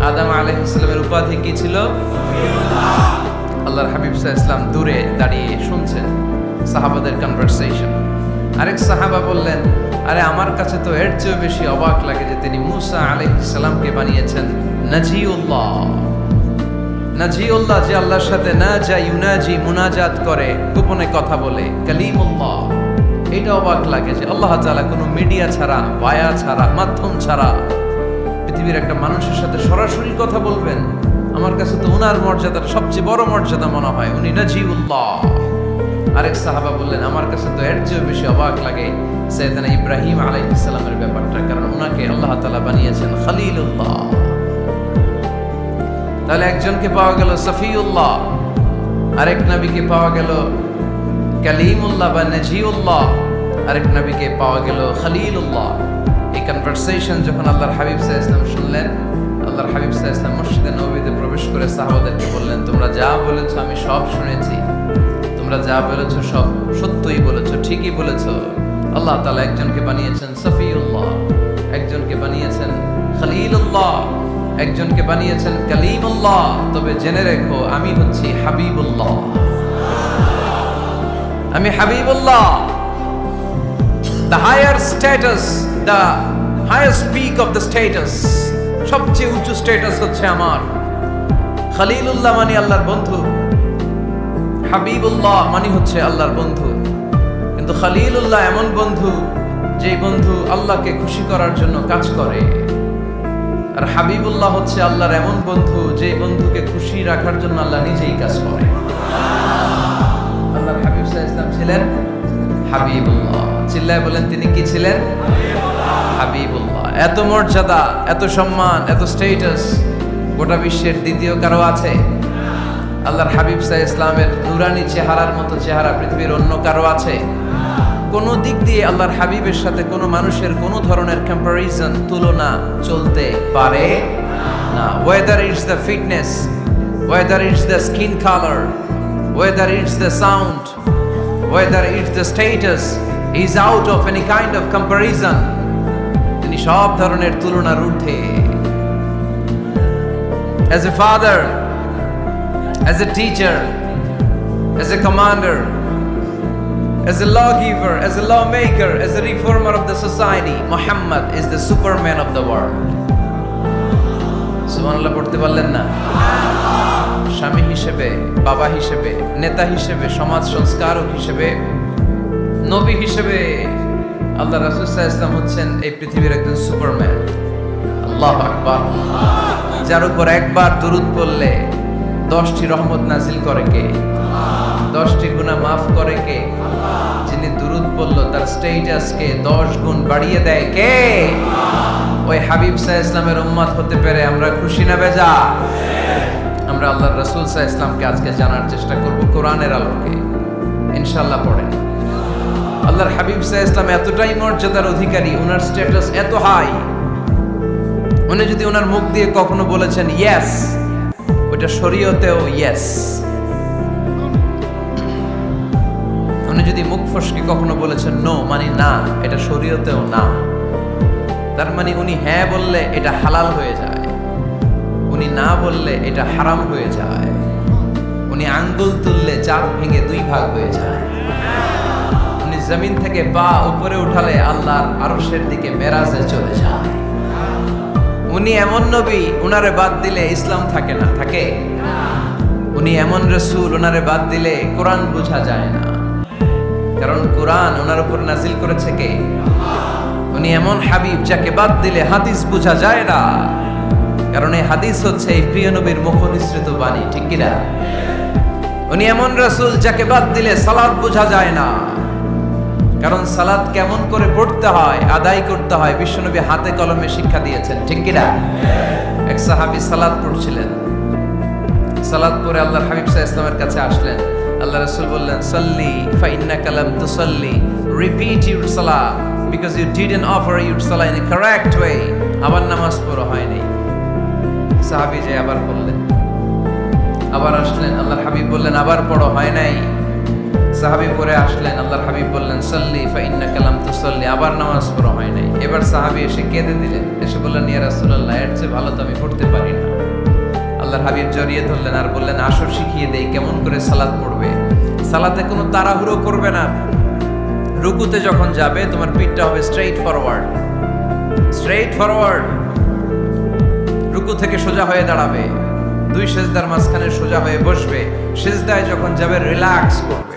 আদম আলাইহিস সালামের উপাধি কি ছিল? আল্লাহর হাবিব সাল্লাল্লাহু আলাইহি ওয়াসাল্লাম দূরে দাঁড়িয়ে শুনছেন সাহাবাদের কনভারসেশন। আরেক সাহাবা বললেন, আরে আমার কাছে তো এর চেয়েও বেশি অবাক লাগে যে তিনি মুসা আলাইহিস সালামকে বানিয়েছেন নাজিউল্লাহ। নাজিউল্লাহ, যে আল্লাহর সাথে নাজা ইউনাজি মুনাজাত করে, গোপনে কথা বলে, কালিমুল্লাহ। এটা অবাক লাগে যে আল্লাহ তাআলা কোনো মিডিয়া ছাড়া, বায়া ছাড়া, মাধ্যম ছাড়া পৃথিবীর একটা মানুষের সাথে সরাসরি কথা বলবেন। আমার কাছে তো ওনার মর্যাদার সবচেয়ে বড় মর্যাদা মনে হয়, উনি নাজিউল্লাহ। আরেক সাহাবা বললেন, আমার কাছে তো এর চেয়েও বেশি অবাক লাগে সাইয়েদনা ইব্রাহিম আলাইহিস সালামের ব্যাপারটা, কারণ ওনাকে আল্লাহ তাআলা বানিয়েছেন খলিলুল্লাহ। তাহলে একজনকে পাওয়া গেল সফিউল্লাহ, আরেক নবীকে পাওয়া গেল কালিমুল্লাহ বা নাজিউল্লাহ, আরেক নবীকে পাওয়া গেল খলিলুল্লাহ। এই কনভারসেশন যখন আল্লাহর হাবিব সাল্লাল্লাহু আলাইহি ওয়াসাল্লাম শুনলেন, আল্লাহর হাবিব সাল্লাল্লাহু আলাইহি ওয়াসাল্লাম মসজিদে নববীতে প্রবেশ করে সাহাবাদেরকে বললেন, তোমরা যা বলেছো আমি সব শুনেছি, তোমরা যা বলেছো সব সত্যই বলেছো, ঠিকই বলেছো। আল্লাহ তাআলা একজনকে বানিয়েছেন সফিউল্লাহ, একজনকে বানিয়েছেন খলিলুল্লাহ, একজনকে বানিয়েছেন কালিমুল্লাহ। তবে জেনে রেখো, আমি হচ্ছি হাবিবুল্লাহ, আমি Habibullah. The higher status, the highest peak of the status, সবচেয়ে উঁচু স্ট্যাটাস হচ্ছে আমার। খলিলুল্লাহ মানে আল্লাহর বন্ধু, হাবিবুল্লাহ মানে হচ্ছে আল্লাহর বন্ধু। কিন্তু খলিলুল্লাহ এমন বন্ধু যে বন্ধু আল্লাহকে খুশি করার জন্য কাজ করে, আর হাবিবুল্লাহ হচ্ছে আল্লাহর এমন বন্ধু যে বন্ধুকে খুশি রাখার জন্য আল্লাহ নিজেই কাজ করে। আল্লাহর হাবিব সাল্লাল্লাহু আলাইহি ওয়াসাল্লাম ছিলেন হাবিবুল্লাহ। চিল্লায় বলেন, তিনি কি ছিলেন? হাবিবুল্লাহ। এত মর্যাদা, এত সম্মান, এত স্ট্যাটাস গোটা বিশ্বের দ্বিতীয় কারো আছে? আল্লাহর হাবিব সাল্লাল্লাহু আলাইহি ওয়াসাল্লামের নুরানি চেহারার মতো চেহারা পৃথিবীর অন্য কারো আছে? কোন দিক দিয়ে আল্লাহর হাবিবের সাথে কোনো মানুষের কোনো ধরনের কম্পারিজন, তুলনা চলতে পারে না। Whether it's the fitness, whether it's the skin colour, whether it's the sound, whether it's the status, is out of any kind of comparison. তিনি সব ধরনের তুলনার ঊর্ধ্বে। As a father, as a teacher, as a commander, as a lawgiver, as a lawmaker, as a reformer of the society, Muhammad is the superman of the world. সুবহানাল্লাহ পড়তে পারলেন না? স্বামী হিসেবে, বাবা হিসেবে, নেতা হিসেবে, সমাজ সংস্কারক হিসেবে, নবী হিসেবে আল্লাহ রাসূল সাল্লাল্লাহু আলাইহি ওয়াসাল্লাম হচ্ছেন এই পৃথিবীর একজন সুপারম্যান। আল্লাহু আকবার। যার উপর একবার দুরূদ পড়লে 10টি রহমত নাজিল করে কে? 10টি গুনাহ মাফ করে কে? যিনি দুরূদ পড়লো তার স্ট্যাটাসকে 10 গুণ বাড়িয়ে দেয় কে? ওই হাবিব সাল্লাল্লাহু আলাইহি ওয়াসাল্লামের উম্মত হতে পেরে আমরা খুশি না বেজা? আমরা আল্লাহর রাসূল সাল্লাল্লাহু আলাইহি ওয়াসাল্লামকে আজকে জানার চেষ্টা করব কোরআনের আলোকে, ইনশাআল্লাহ। পড়েন। আল্লাহর হাবিব সাল্লাল্লাহু আলাইহি ওয়াসাল্লাম এতটাই মর্যাদার অধিকারী, ওনার স্ট্যাটাস এত হাই, উনি যদি ওনার মুখ দিয়ে কখনো বলেছেন ইয়েস, ওটা শরীয়তেও ইয়েস। উনি যদি মুখ ফসকে কখনো বলেছেন নো, মানে না, এটা শরীয়তেও না। তার মানে উনি হ্যাঁ বললে এটা হালাল হয়ে যায়, উনি না বললে এটা হারাম হয়ে যায়। উনি আঙ্গুল তুললে 4 ভেঙে 2 ভাগ হয়ে যায়। উনি জমিন থেকে পা উপরে উঠালে আল্লাহর আরশের দিকে মেরাজে চলে যায়। উনি এমন নবী, উনারে বাদ দিলে ইসলাম থাকে না, থাকে? উনি এমন রাসূল, উনারে বাদ দিলে কোরআন বোঝা যায় না, কারণ কোরআন ওনার উপর নাজিল করেছে কে? উনি এমন হাবিব যাকে বাদ দিলে হাদিস বোঝা যায় না, কারণ এই হাদিস হচ্ছে এই প্রিয় নবীর মুখনিসৃত বাণী, ঠিক কি না? উনি এমন রাসূল যাকে বাদ দিলে সালাত বোঝা যায় না, কারণ সালাত কেমন করে পড়তে হয়, আদায় করতে হয় বিশ্বনবী হাতে কলমে শিক্ষা দিয়েছেন, ঠিক কি না? এক সাহাবী সালাত পড়ছিলেন, সালাত পড়ে আল্লাহর হাবিব সাল্লাল্লাহু আলাইহি ওয়াসাল্লামের কাছে আসলেন। আল্লাহ রাসূল বললেন, সাল্লি ফা ইন্নাকা লাম তুসাল্লি, রিপিট ইউর সালাহ because you didn't offer your সালাহ ইন এ কারেক্ট ওয়ে। আবার নামাজ পড়া হয় নাই। সাহাবী যে আবার বললেন, আবার আসলেন, আল্লাহর হাবিব বললেন আবার পড়ো, হয় নাই। সাহাবী পরে আসলেন, আল্লাহর হাবিব বললেন সাল্লি ফা ইন্নাকা লাম তুসাল্লি, আবার নামাজ পড়া হয় নাই। এবার সাহাবী এসে কেঁদে দিলেন, এসে বললেন ইয়া রাসূলুল্লাহ, এর চেয়ে ভালো তো আমি পড়তে পারি না। আল্লাহর হাবিব জড়িয়ে ধরলেন আর বললেন আসো শিখিয়ে দেই কেমন করে সালাত পড়বে। সালাতে কোনো তাড়াহুড়ো করবে না। রুকুতে যখন যাবে তোমার পিঠটা হবে স্ট্রেইট ফরওয়ার্ড, স্ট্রেইট ফরওয়ার্ড। রুকু থেকে সোজা হয়ে দাঁড়াবে, দুই সেজদার মাঝখানে সোজা হয়ে বসবে। সেজদায় যখন যাবে রিল্যাক্স করবে।